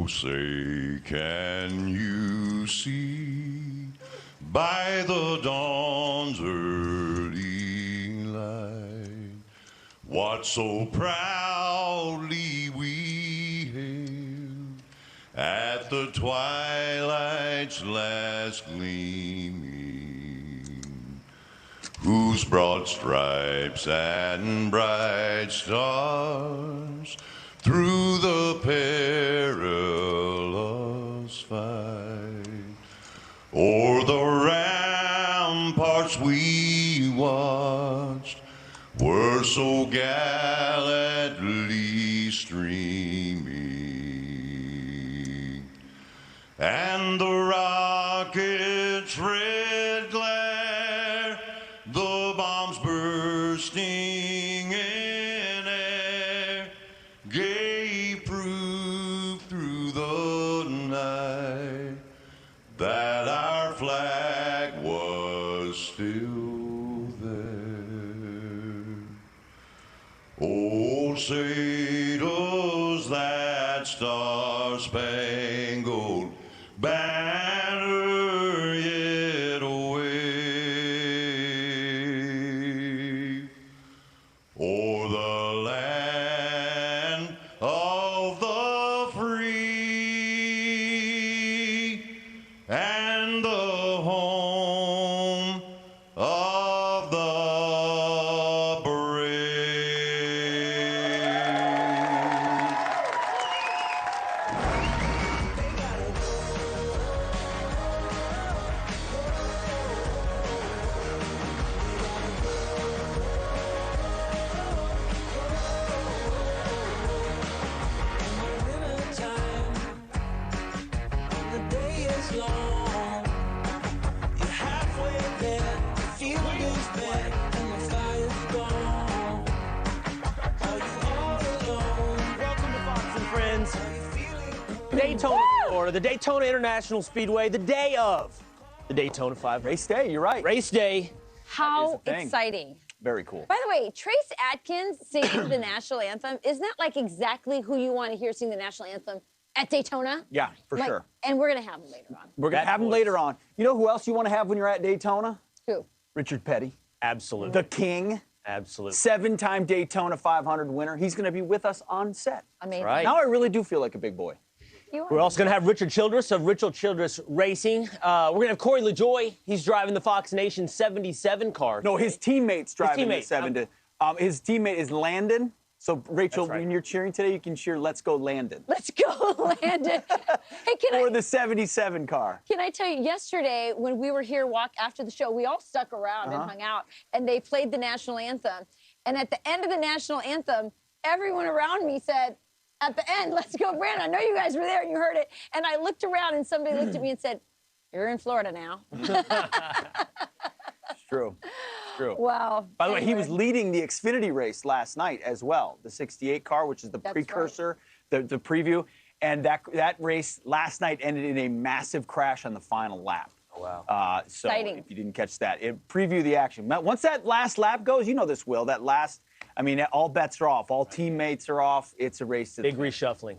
say, can you see by the dawn's early light what so proudly we hailed at the twilight's last gleaming, whose broad stripes and bright stars through the perilous fight o'er the ramparts we watched were so gallantly streaming, and the rocket's red glare, the bombs bursting in air, gave proof through the night that our flag was still there. Oh, say does that star-spangled banner yet wave o'er the land of the free and the home of the brave. Daytona, Florida, the Daytona International Speedway, the day of the Daytona 500. Race day, you're right. Race day. How exciting. Very cool. By the way, Trace Adkins singing the national anthem, isn't that like exactly who you want to hear sing the national anthem at Daytona? Yeah, for sure. And we're going to have him later on. We're going to have him later on. You know who else you want to have when you're at Daytona? Who? Richard Petty. Absolutely. The king. Absolutely. 7-time Daytona 500 winner. He's going to be with us on set. Amazing. Right. Now I really do feel like a big boy. We're also going to have Richard Childress of Richard Childress Racing. We're going to have Corey LaJoie. He's driving the Fox Nation 77 car. No, his teammate's driving the 70. His teammate is Landon. So, Rachel, when you're cheering today, you can cheer, "Let's go, Landon." Let's go, Landon. Hey, or the 77 car. Can I tell you, yesterday when we were here after the show, we all stuck around and hung out, and they played the national anthem. And at the end of the national anthem, everyone around me said, at the end, "Let's go, Brandon." I know you guys were there and you heard it. And I looked around and somebody looked at me and said, "You're in Florida now." It's true. True. Wow. By the way, he was leading the Xfinity race last night as well, the 68 car, which is the precursor, the preview. And that race last night ended in a massive crash on the final lap. Oh, wow. So exciting. If you didn't catch that, preview the action. Once that last lap goes, you know this, Will, that last, I mean, all bets are off. All teammates are off. It's a race to big reshuffling.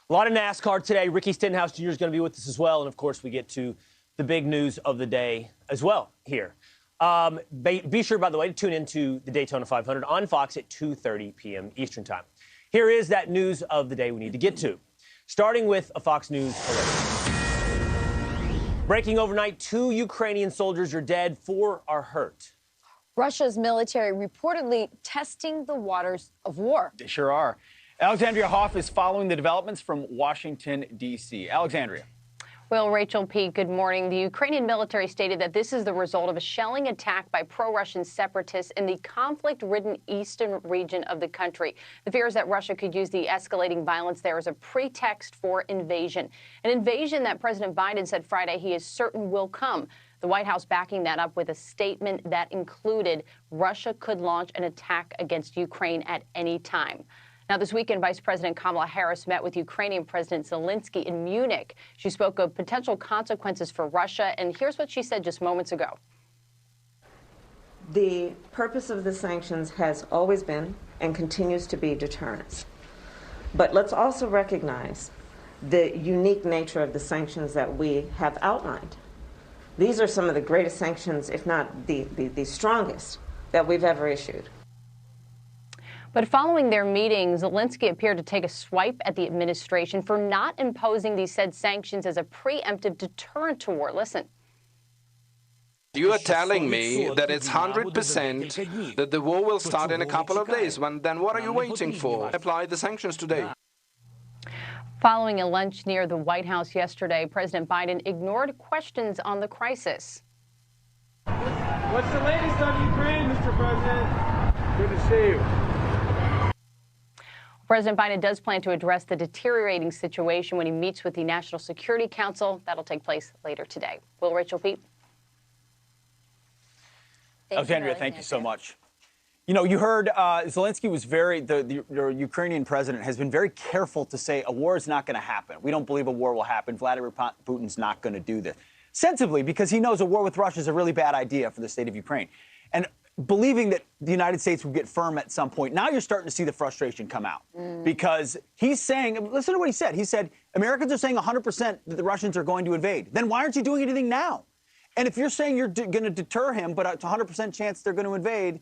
A lot of NASCAR today. Ricky Stenhouse Jr. is going to be with us as well. And, of course, we get to the big news of the day as well here. Be sure, by the way, to tune into the Daytona 500 on Fox at 2:30 p.m. Eastern Time. Here is that news of the day we need to get to, starting with a Fox News alert. Breaking overnight, 2 Ukrainian soldiers are dead, 4 are hurt. Russia's military reportedly testing the waters of war. They sure are. Alexandria Hoff is following the developments from Washington, D.C. Alexandria. Well, Rachel P., good morning. The Ukrainian military stated that this is the result of a shelling attack by pro-Russian separatists in the conflict-ridden eastern region of the country. The fear is that Russia could use the escalating violence there as a pretext for invasion, an invasion that President Biden said Friday he is certain will come. The White House backing that up with a statement that included Russia could launch an attack against Ukraine at any time. Now, this weekend, Vice President Kamala Harris met with Ukrainian President Zelensky in Munich. She spoke of potential consequences for Russia, and here's what she said just moments ago. The purpose of the sanctions has always been and continues to be deterrence. But let's also recognize the unique nature of the sanctions that we have outlined. These are some of the greatest sanctions, if not the strongest, that we've ever issued. But following their meeting, Zelensky appeared to take a swipe at the administration for not imposing these said sanctions as a preemptive deterrent to war. Listen. You are telling me that it's 100% that the war will start in a couple of days. Then what are you waiting for? Apply the sanctions today. Following a lunch near the White House yesterday, President Biden ignored questions on the crisis. What's the latest on Ukraine, Mr. President? Good to see you. President Biden does plan to address the deteriorating situation when he meets with the National Security Council. That'll take place later today. Will, Rachel, Pete? Alexandria, thank you so much. You know, you heard Zelensky was the Ukrainian president has been very careful to say a war is not going to happen. We don't believe a war will happen. Vladimir Putin's not going to do this. Sensibly, because he knows a war with Russia is a really bad idea for the state of Ukraine. And believing that the United States would get firm at some point, now you're starting to see the frustration come out. Because he's saying, listen to what he said. He said, Americans are saying 100% that the Russians are going to invade. Then why aren't you doing anything now? And if you're saying you're going to deter him, but it's a 100% chance they're going to invade,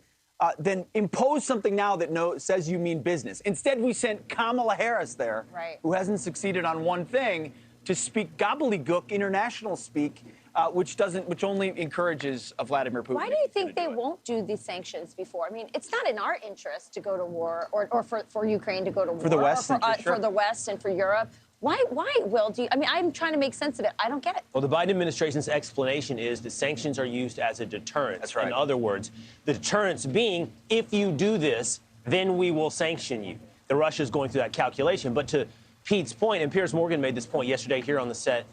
then impose something now that says you mean business. Instead, we sent Kamala Harris there, who hasn't succeeded on one thing, to speak gobbledygook, international speak, which only encourages Vladimir Putin. Why do you think they won't do these sanctions before? I mean, it's not in our interest to go to war, or for Ukraine to go to war. For the West, for the West and for Europe. Why, Will? I'm trying to make sense of it. I don't get it. Well, the Biden administration's explanation is that sanctions are used as a deterrent. That's right. In other words, the deterrence being, if you do this, then we will sanction you. The Russia's going through that calculation. But to Pete's point, and Piers Morgan made this point yesterday here on the set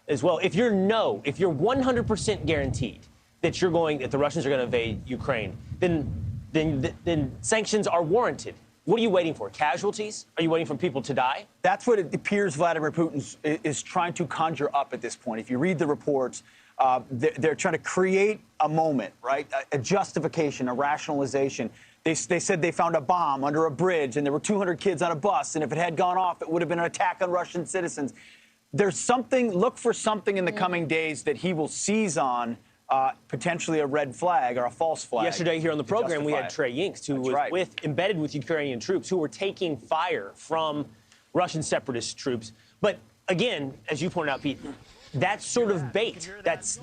as well, if you're 100% guaranteed that the Russians are going to invade Ukraine, then sanctions are warranted. What are you waiting for? Casualties? Are you waiting for people to die? That's what it appears Vladimir Putin is trying to conjure up at this point. If you read the reports, they're trying to create a moment, right? A justification, a rationalization. They said they found a bomb under a bridge and there were 200 kids on a bus, and if it had gone off, it would have been an attack on Russian citizens. There's something, look for something in the coming days that he will seize on, potentially a red flag or a false flag. Yesterday here on the program, we had Trey Yingst, who was embedded with Ukrainian troops who were taking fire from Russian separatist troops. But again, as you pointed out, Pete, that's sort of bait. That's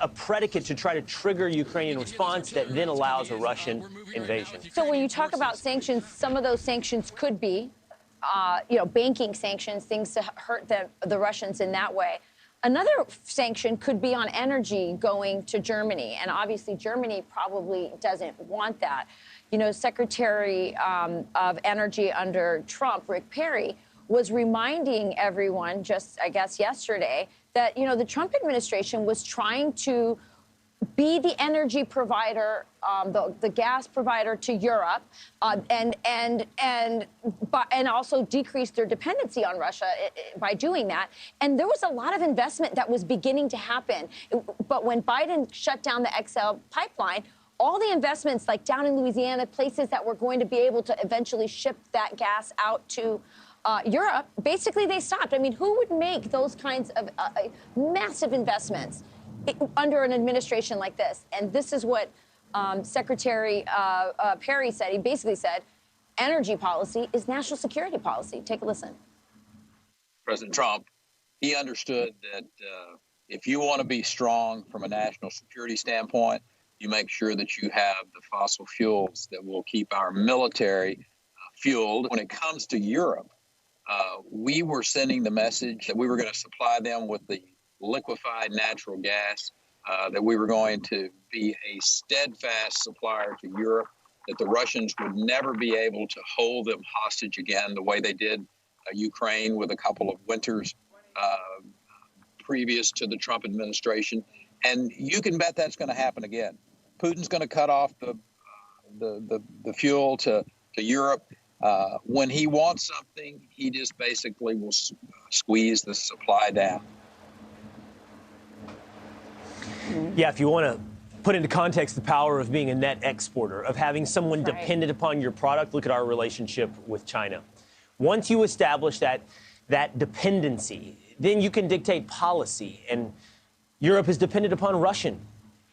a predicate to try to trigger Ukrainian response that then allows a Russian invasion. So when you talk about sanctions, some of those sanctions could be, banking sanctions, things to hurt the Russians in that way. Another sanction could be on energy going to Germany, and obviously Germany probably doesn't want that. You know, Secretary of Energy under Trump, Rick Perry, was reminding everyone just, I guess, yesterday that, the Trump administration was trying to be the energy provider, the gas provider to Europe, and also decrease their dependency on Russia by doing that. And there was a lot of investment that was beginning to happen. But when Biden shut down the XL pipeline, all the investments, like down in Louisiana, places that were going to be able to eventually ship that gas out to Europe, basically they stopped. I mean, who would make those kinds of massive investments under an administration like this? And this is what Secretary Perry said. He basically said, energy policy is national security policy. Take a listen. President Trump, he understood that if you want to be strong from a national security standpoint, you make sure that you have the fossil fuels that will keep our military fueled. When it comes to Europe, we were sending the message that we were going to supply them with the liquefied natural gas, that we were going to be a steadfast supplier to Europe, that the Russians would never be able to hold them hostage again the way they did Ukraine with a couple of winters previous to the Trump administration. And you can bet that's going to happen again. Putin's going to cut off the fuel to Europe. When he wants something, he just basically will squeeze the supply down. Yeah, if you want to put into context the power of being a net exporter, of having someone dependent upon your product, look at our relationship with China. Once you establish that that dependency, then you can dictate policy. And Europe is dependent upon Russian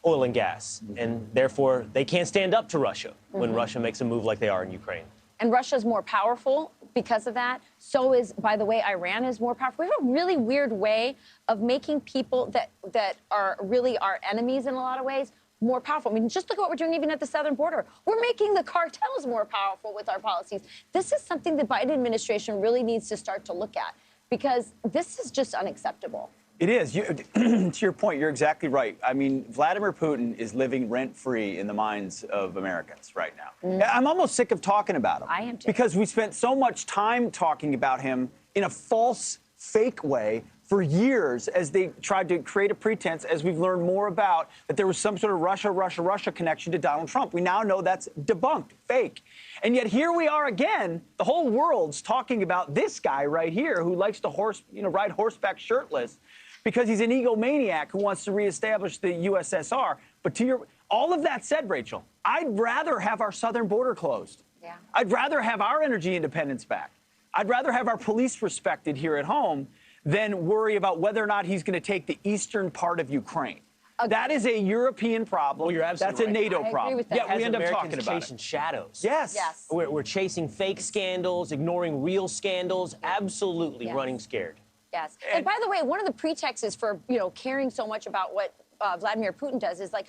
oil and gas, and therefore they can't stand up to Russia when Russia makes a move like they are in Ukraine. And Russia's more powerful because of that. So is, by the way, Iran is more powerful. We have a really weird way of making people that are really our enemies in a lot of ways more powerful. I mean, just look at what we're doing even at the southern border. We're making the cartels more powerful with our policies. This is something the Biden administration really needs to start to look at, because this is just unacceptable. It is. To your point, you're exactly right. I mean, Vladimir Putin is living rent-free in the minds of Americans right now. I'm almost sick of talking about him. I am too. Because we spent so much time talking about him in a false, fake way for years as they tried to create a pretense, as we've learned more about, that there was some sort of Russia connection to Donald Trump. We now know that's debunked, fake. And yet here we are again, the whole world's talking about this guy right here who likes to ride horseback shirtless, because he's an egomaniac who wants to reestablish the USSR. But all of that said, Rachel, I'd rather have our southern border closed. Yeah. I'd rather have our energy independence back. I'd rather have our police respected here at home than worry about whether or not he's going to take the eastern part of Ukraine. Okay. That is a European problem. Well, you're absolutely That's a NATO I agree problem. with that. Yeah, we end up Americans talking about chasing it. shadows. Yes. Yes. We're chasing fake scandals, ignoring real scandals, absolutely Yes. running scared. Yes. And by the way, one of the pretexts for, caring so much about what Vladimir Putin does is, like,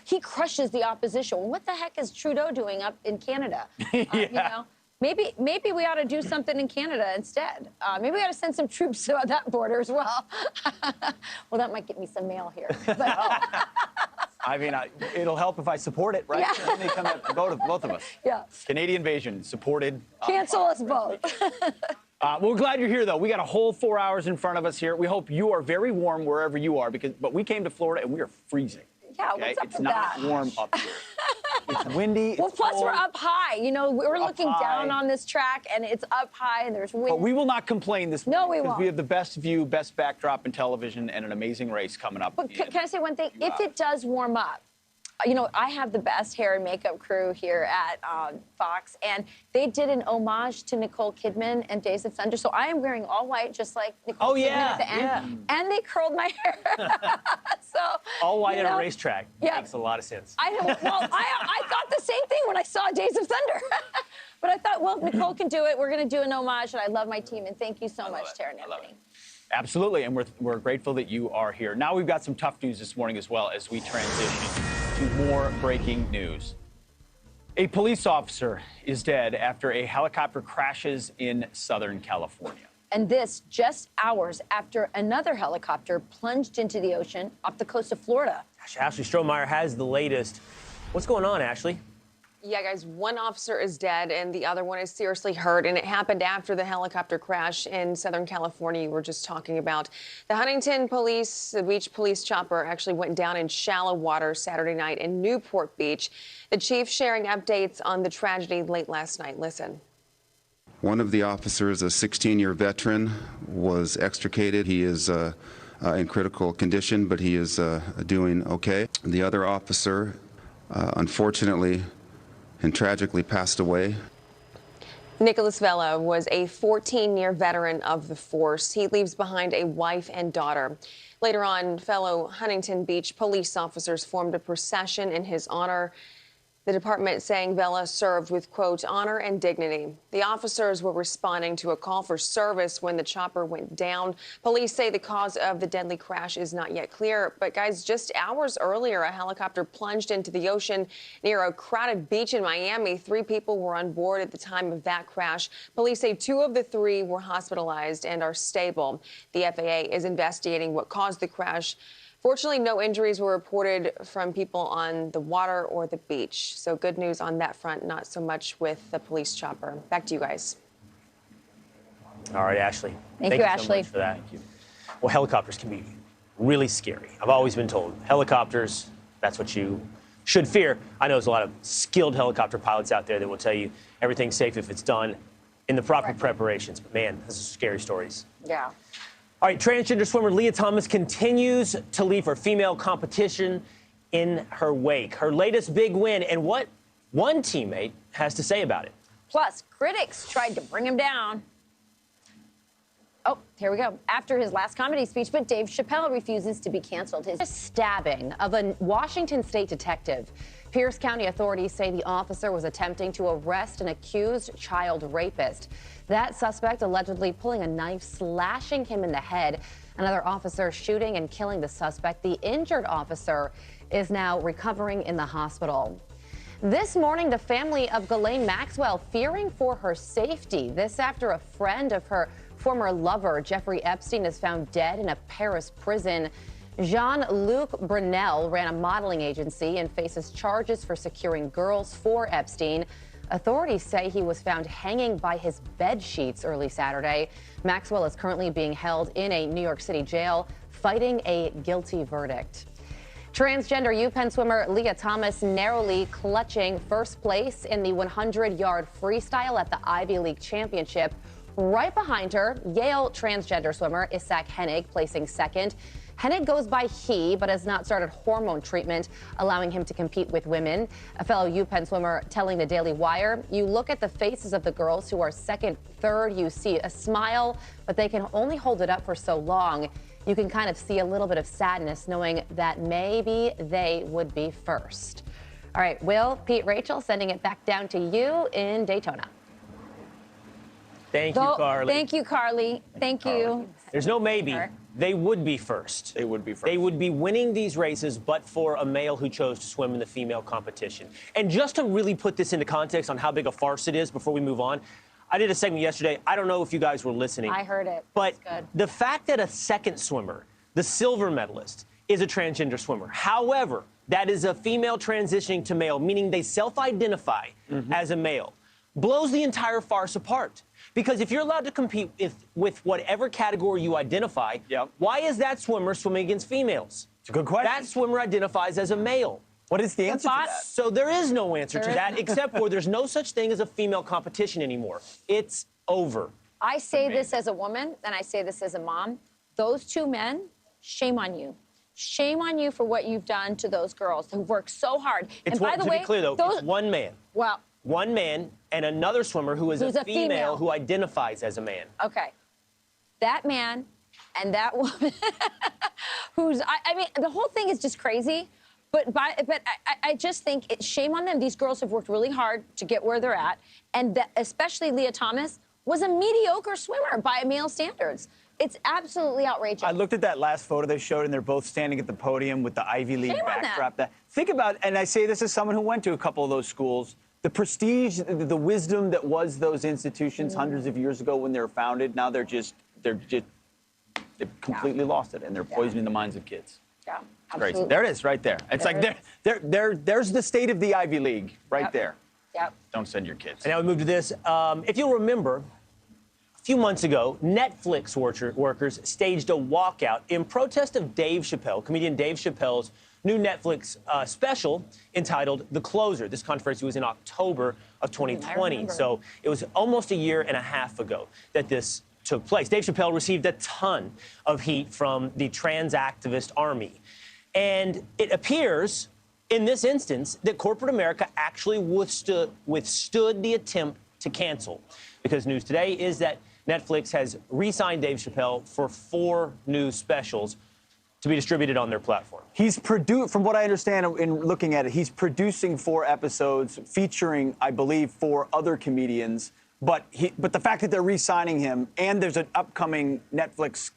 he crushes the opposition. Well, what the heck is Trudeau doing up in Canada? Yeah. Maybe we ought to do something in Canada instead. Maybe we ought to send some troops to that border as well. Well, that might get me some mail here. But, I mean, it'll help if I support it, right? Yeah. Then they come at both of us. Yeah. Canadian invasion, supported. Cancel us both. We're glad you're here, though. We got a whole 4 hours in front of us here. We hope you are very warm wherever you are, but we came to Florida and we are freezing. Yeah, okay? what's up It's with not that? warm up here. It's windy. Well, it's plus cold. we're up high. We're looking down high. on this track, and it's up high, and there's wind. But we will not complain this No, morning, we because won't. we have the best view, best backdrop in television, and an amazing race coming up. But can I say one thing? If it does warm up, I have the best hair and makeup crew here at Fox, and they did an homage to Nicole Kidman and Days of Thunder. So I am wearing all white, just like Nicole Kidman at the end. And they curled my hair. So All white at a racetrack makes a lot of sense. I know. Well, I thought the same thing when I saw Days of Thunder. But I thought, well, Nicole can do it. We're going to do an homage, and I love my team. And thank you so much, Tara and Anthony. Absolutely, and we're grateful that you are here. Now we've got some tough news this morning as well as we transition to more breaking news. A police officer is dead after a helicopter crashes in Southern California. And this just hours after another helicopter plunged into the ocean off the coast of Florida. Gosh, Ashley Strohmeyer has the latest. What's going on, Ashley? Yeah, guys, one officer is dead and the other one is seriously hurt, and it happened after the helicopter crash in Southern California you were just talking about. The Huntington police, the beach police chopper, actually went down in shallow water Saturday night in Newport Beach. The chief sharing updates on the tragedy late last night. Listen. One of the officers, a 16-year veteran, was extricated. He is in critical condition, but he is doing okay. The other officer, unfortunately and tragically, passed away. Nicholas Vela was a 14-year veteran of the force. He leaves behind a wife and daughter. Later on, fellow Huntington Beach police officers formed a procession in his honor. The department saying Vela served with, quote, honor and dignity. The officers were responding to a call for service when the chopper went down. Police say the cause of the deadly crash is not yet clear. But, guys, just hours earlier, a helicopter plunged into the ocean near a crowded beach in Miami. 3 people were on board at the time of that crash. Police say 2 of the 3 were hospitalized and are stable. The FAA is investigating what caused the crash. Fortunately, no injuries were reported from people on the water or the beach. So good news on that front, not so much with the police chopper. Back to you guys. All right, Ashley. Thank you, so Ashley. much for that. Thank you. Well, helicopters can be really scary. I've always been told helicopters, that's what you should fear. I know there's a lot of skilled helicopter pilots out there that will tell you everything's safe if it's done in the proper preparations. But, man, this is scary stories. Yeah. All right, transgender swimmer Leah Thomas continues to leave her female competition in her wake. Her latest big win, and what one teammate has to say about it. Plus, critics tried to bring him down. Oh, here we go. After his last comedy speech, but Dave Chappelle refuses to be canceled. His stabbing of a Washington state detective. Pierce County authorities say the officer was attempting to arrest an accused child rapist. That suspect allegedly pulling a knife, slashing him in the head. Another officer shooting and killing the suspect. The injured officer is now recovering in the hospital. This morning, the family of Ghislaine Maxwell fearing for her safety. This after a friend of her former lover, Jeffrey Epstein, is found dead in a Paris prison. Jean-Luc Brunel ran a modeling agency and faces charges for securing girls for Epstein. Authorities say he was found hanging by his bed sheets early Saturday. Maxwell is currently being held in a New York City jail, fighting a guilty verdict. Transgender UPenn swimmer Leah Thomas narrowly clutching first place in the 100-yard freestyle at the Ivy League Championship. Right behind her, Yale transgender swimmer Isaac Hennig placing second. Hennig goes by he, but has not started hormone treatment, allowing him to compete with women. A fellow UPenn swimmer telling the Daily Wire, you look at the faces of the girls who are second, third, you see a smile, but they can only hold it up for so long. You can kind of see a little bit of sadness knowing that maybe they would be first. All right, Will, Pete, Rachel, sending it back down to you in Daytona. Thank you, Carly. Thank you, Carly. Thank you. There's no maybe. They would be first. They would be first. They would be winning these races, but for a male who chose to swim in the female competition. And just to really put this into context on how big a farce it is before we move on, I did a segment yesterday. I don't know if you guys were listening. I heard it. But the fact that a second swimmer, the silver medalist, is a transgender swimmer. However, that is a female transitioning to male, meaning they self-identify as a male, blows the entire farce apart. Because if you're allowed to compete with whatever category you identify, why is that swimmer swimming against females? It's a good question. That swimmer identifies as a male. What is the answer to that? So there is no answer to that, except for there's no such thing as a female competition anymore. It's over. I say this as a woman, and I say this as a mom. Those two men, shame on you. Shame on you for what you've done to those girls who worked so hard. It's and by the way, to be clear, though, it's one man. Well, one man and another swimmer who's a female who identifies as a man. Okay. That man and that woman who's, I mean, the whole thing is just crazy. But I just think it's shame on them. These girls have worked really hard to get where they're at. And especially Leah Thomas was a mediocre swimmer by male standards. It's absolutely outrageous. I looked at that last photo they showed, and they're both standing at the podium with the Ivy League backdrop. Think about, and I say this as someone who went to a couple of those schools, the prestige, the wisdom that was those institutions hundreds of years ago when they were founded. Now they've completely lost it, and they're poisoning the minds of kids. Yeah, absolutely. Crazy. There it is, right there. It's there's the state of the Ivy League right there. Yep. Don't send your kids. And now we move to this. If you'll remember, a few months ago, Netflix workers staged a walkout in protest of Dave Chappelle, comedian Dave Chappelle's new Netflix special entitled The Closer. This controversy was in October of 2020, so it was almost a year and a half ago that this took place. Dave Chappelle received a ton of heat from the trans activist army. And it appears, in this instance, that corporate America actually withstood the attempt to cancel. Because news today is that Netflix has re-signed Dave Chappelle for 4 new specials to be distributed on their platform. From what I understand in looking at it, he's producing 4 episodes featuring, I believe, 4 other comedians. But the fact that they're re-signing him, and there's an upcoming Netflix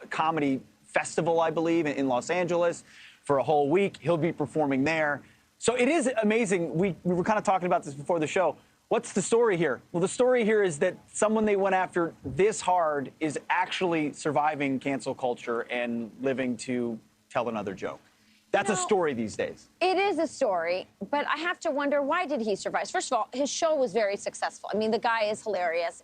comedy festival, I believe, in Los Angeles for a whole week. He'll be performing there. So it is amazing. We were kind of talking about this before the show. What's the story here? Well, the story here is that someone they went after this hard is actually surviving cancel culture and living to tell another joke. That's a story these days. It is a story, but I have to wonder, why did he survive? First of all, his show was very successful. I mean, the guy is hilarious.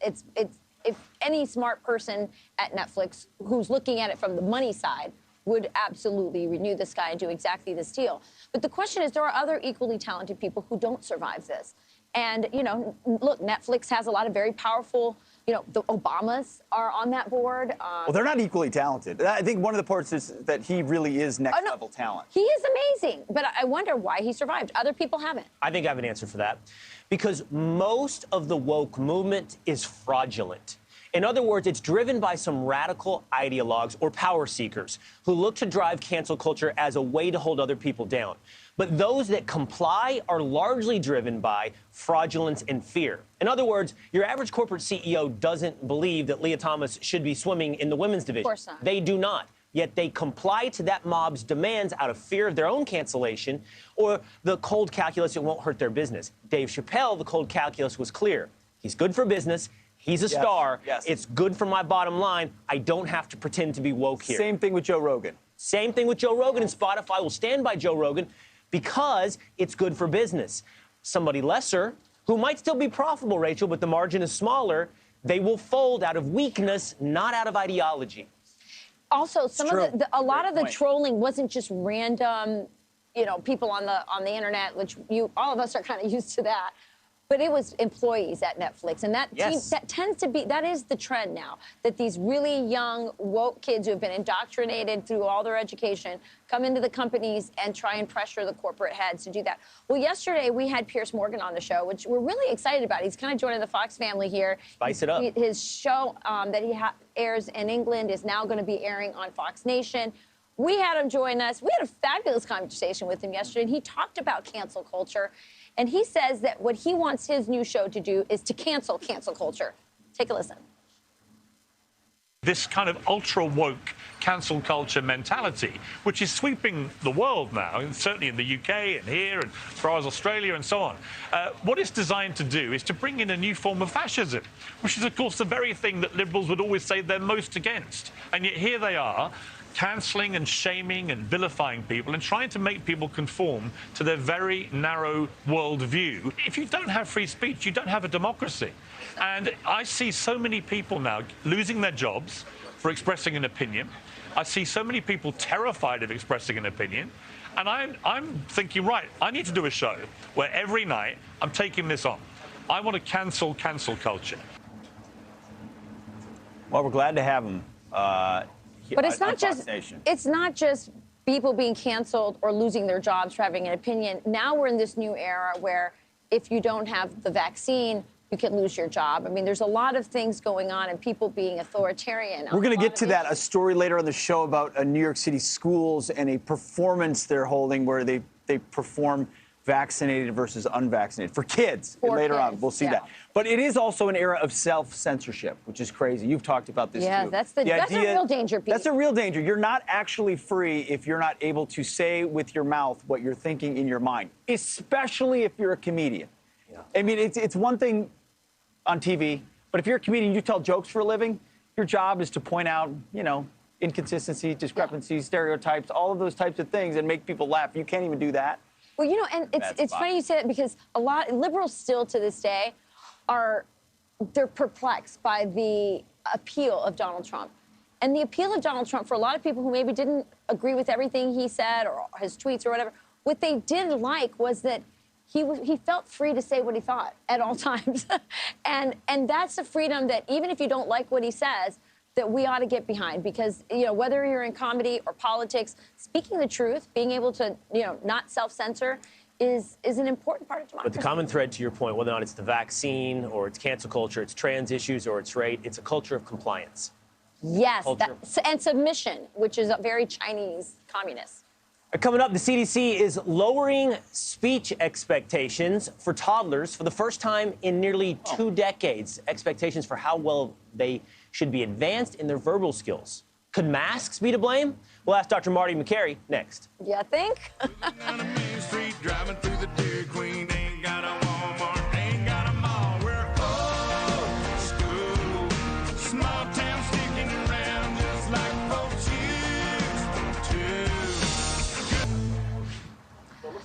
If any smart person at Netflix who's looking at it from the money side would absolutely renew this guy and do exactly this deal. But the question is, there are other equally talented people who don't survive this. And, you know, look, Netflix has a lot of very powerful, you know, the Obamas are on that board. Well, they're not equally talented. I think one of the parts is that he really is next-level talent. He is amazing, but I wonder why he survived. Other people haven't. I think I have an answer for that. Because most of the woke movement is fraudulent. In other words, it's driven by some radical ideologues or power seekers who look to drive cancel culture as a way to hold other people down. But those that comply are largely driven by fraudulence and fear. In other words, your average corporate CEO doesn't believe that Leah Thomas should be swimming in the women's division. Of course not. They do not. Yet they comply to that mob's demands out of fear of their own cancellation or the cold calculus it won't hurt their business. Dave Chappelle, the cold calculus was clear. He's good for business. He's a star. Yes. It's good for my bottom line. I don't have to pretend to be woke here. Same thing with Joe Rogan. Same thing with Joe Rogan, and Spotify will stand by Joe Rogan because it's good for business. Somebody lesser, who might still be profitable, Rachel, but the margin is smaller, they will fold out of weakness, not out of ideology. Also, a lot of the trolling wasn't just random, people on the internet, which all of us are kind of used to that. But it was employees at Netflix, and that tends to be, that is the trend now, that these really young, woke kids who have been indoctrinated through all their education come into the companies and try and pressure the corporate heads to do that. Well, yesterday we had Piers Morgan on the show, which we're really excited about. He's kind of joining the Fox family here. Spice it up. His show that he airs in England is now going to be airing on Fox Nation. We had him join us. We had a fabulous conversation with him yesterday, and he talked about cancel culture. And he says that what he wants his new show to do is to cancel culture. Take a listen. This kind of ultra-woke cancel culture mentality, which is sweeping the world now, and certainly in the UK and here and as far as Australia and so on. What it's designed to do is to bring in a new form of fascism, which is, of course, the very thing that liberals would always say they're most against. And yet here they are, cancelling and shaming and vilifying people and trying to make people conform to their very narrow worldview. If you don't have free speech, you don't have a democracy. And I see so many people now losing their jobs for expressing an opinion. I see so many people terrified of expressing an opinion. And I'm thinking, right, I need to do a show where every night I'm taking this on. I want to cancel culture. Well, we're glad to have him. But it's not just people being canceled or losing their jobs for having an opinion. Now we're in this new era where if you don't have the vaccine, you can lose your job. I mean, there's a lot of things going on and people being authoritarian. We're going to get to that, a story later on the show about New York City schools and a performance they're holding where they perform vaccinated versus unvaccinated for kids. Later on, we'll see that. But it is also an era of self-censorship, which is crazy. You've talked about this, too. Yeah, that's a real danger, Pete. That's a real danger. You're not actually free if you're not able to say with your mouth what you're thinking in your mind, especially if you're a comedian. Yeah. I mean, it's one thing on TV, but if you're a comedian, you tell jokes for a living, your job is to point out, inconsistencies, discrepancies, stereotypes, all of those types of things and make people laugh. You can't even do that. Well, and it's funny you say that because a lot liberals still to this day they're perplexed by the appeal of Donald Trump. And the appeal of Donald Trump for a lot of people who maybe didn't agree with everything he said or his tweets or whatever, what they did like was that he felt free to say what he thought at all times. and that's a freedom that even if you don't like what he says, that we ought to get behind because, whether you're in comedy or politics, speaking the truth, being able to, not self-censor is an important part of democracy. But the common thread, to your point, whether or not it's the vaccine or it's cancel culture, it's trans issues or it's race, it's a culture of compliance. Yes, and submission, which is a very Chinese communist. Coming up, the CDC is lowering speech expectations for toddlers for the first time in nearly 2 decades. Expectations for how well they should be advanced in their verbal skills. Could masks be to blame? We'll ask Dr. Marty McCary next. You think?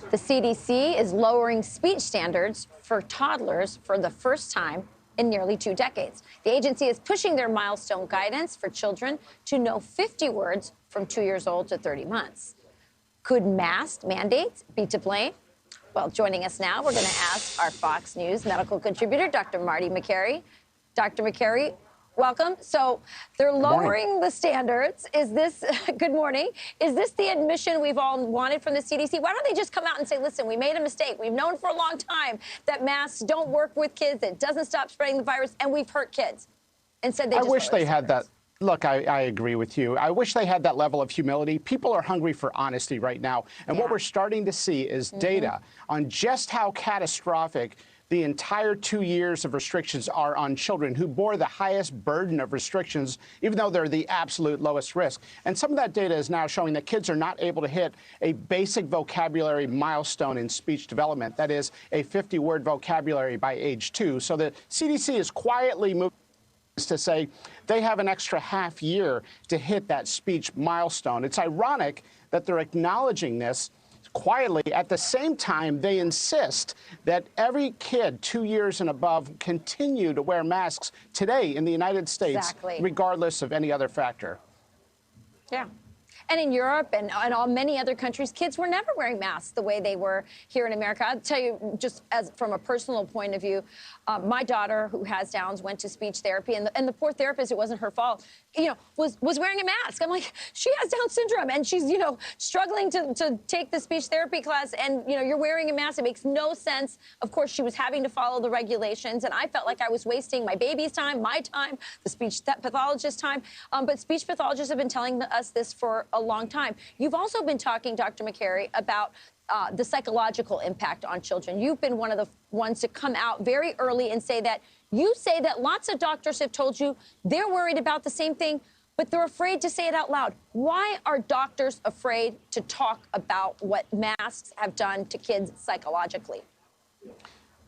The CDC is lowering speech standards for toddlers for the first time in nearly 2 decades. The agency is pushing their milestone guidance for children to know 50 words from 2 years old to 30 months. Could mask mandates be to blame? Well, joining us now, we're going to ask our Fox News medical contributor, Dr. Marty McCary. Dr. McCary, welcome. So they're lowering the standards. Is this, good morning, is this the admission we've all wanted from the CDC? Why don't they just come out and say, listen, we made a mistake. We've known for a long time that masks don't work with kids. It doesn't stop spreading the virus, and we've hurt kids. and said they I just wish they had that. experts. Look, I agree with you. I wish they had that level of humility. People are hungry for honesty right now. And what we're starting to see is data on just how catastrophic the entire 2 years of restrictions are on children who bore the highest burden of restrictions, even though they're the absolute lowest risk. And some of that data is now showing that kids are not able to hit a basic vocabulary milestone in speech development. That is a 50-word vocabulary by age 2. So the CDC is quietly moving to say they have an extra half year to hit that speech milestone. It's ironic that they're acknowledging this quietly. At the same time, they insist that every kid 2 years and above continue to wear masks today in the United States, regardless of any other factor. Yeah. And in Europe and all many other countries, kids were never wearing masks the way they were here in America. I'll tell you, just as from a personal point of view, my daughter, who has Downs, went to speech therapy, and the poor therapist, it wasn't her fault, was wearing a mask. I'm like, she has Down syndrome, and she's, struggling to take the speech therapy class, and, you're wearing a mask. It makes no sense. Of course, she was having to follow the regulations, and I felt like I was wasting my baby's time, my time, the speech pathologist's time. But speech pathologists have been telling us this for a long time. You've also been talking, Dr. McCary, about the psychological impact on children. You've been one of the ones to come out very early and say that lots of doctors have told you they're worried about the same thing, but they're afraid to say it out loud. Why are doctors afraid to talk about what masks have done to kids psychologically?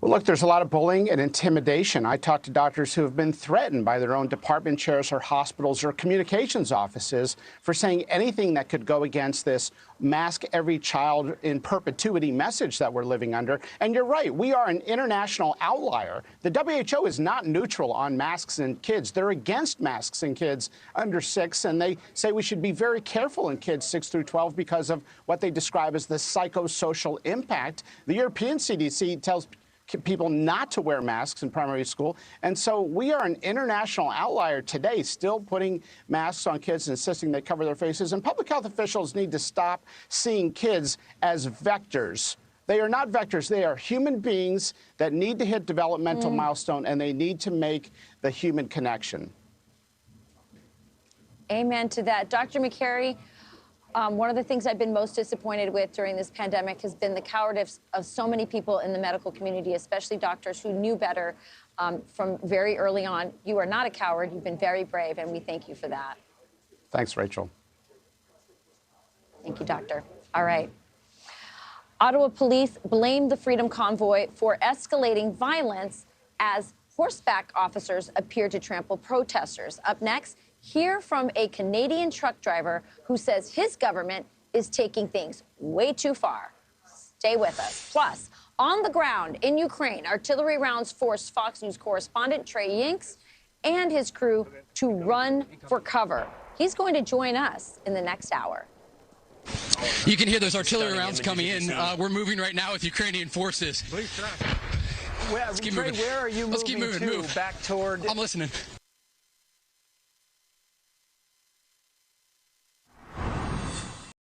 Well, look, there's a lot of bullying and intimidation. I talk to doctors who have been threatened by their own department chairs or hospitals or communications offices for saying anything that could go against this mask every child in perpetuity message that we're living under. And you're right, we are an international outlier. The WHO is not neutral on masks in kids. They're against masks in kids under 6, and they say we should be very careful in kids 6 through 12 because of what they describe as the psychosocial impact. The European CDC tells people not to wear masks in primary school. And so we are an international outlier today, still putting masks on kids and insisting they cover their faces. And public health officials need to stop seeing kids as vectors. They are not vectors. They are human beings that need to hit developmental milestone, and they need to make the human connection. Amen to that. Dr. McCary, one of the things I've been most disappointed with during this pandemic has been the cowardice of so many people in the medical community, especially doctors who knew better from very early on. You are not a coward. You've been very brave, and we thank you for that. Thanks, Rachel. Thank you, Doctor. All right. Ottawa police blamed the Freedom Convoy for escalating violence as horseback officers appeared to trample protesters. Up next, hear from a Canadian truck driver who says his government is taking things way too far. Stay with us. Plus, on the ground in Ukraine, artillery rounds forced Fox News correspondent Trey Yinks and his crew to run for cover. He's going to join us in the next hour. You can hear those artillery rounds coming in. We're moving right now with Ukrainian forces. Let's keep moving. Where are you moving to? Move. Back toward... I'm listening.